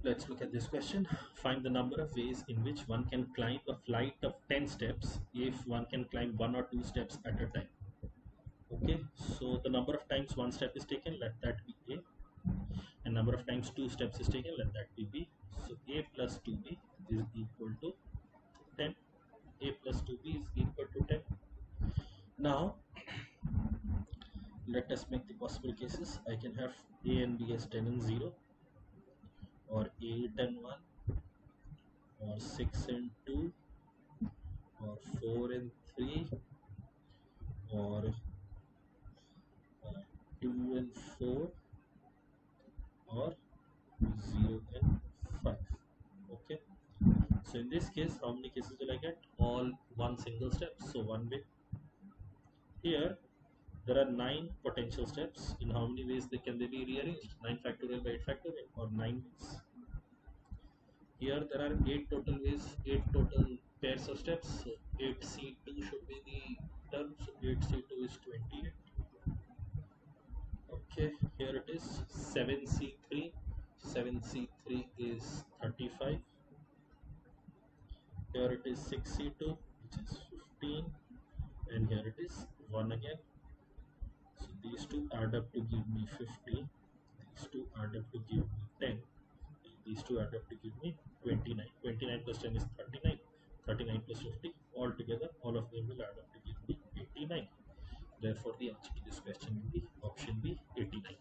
Let's look at this question. Find the number of ways in which one can climb a flight of 10 steps if one can climb one or two steps at a time. Okay, so the number of times one step is taken, let that be A, and number of times two steps is taken, let that be B. So A plus 2B is equal to 10. A plus 2B is equal to 10. Now, let us make the possible cases. I can have A and B as 10 and 0, or 8 and 1, or 6 and 2, or 4 and 3, or 2 and 4, or 0 and 5. Okay, so in this case, how many cases will I get? All one single step, so one way. Here there are 9 potential steps. In how many ways they be rearranged? 9 factorial by 8 factorial, or 9 ways. Here there are 8 total ways, 8 total pairs of steps. So 8C2 should be the term. So 8C2 is 28. Okay, here it is 7C3. 7C3 is 35. Here it is 6C2, which is 15. And here it is 1 again. So these two add up to give me 50. These two add up to give me 10. These two add up to give me 29. 29 plus 10 is 39. 39 plus 50. Altogether, all of them will add up to give me 89. Therefore, the answer to this question will be option B, 89.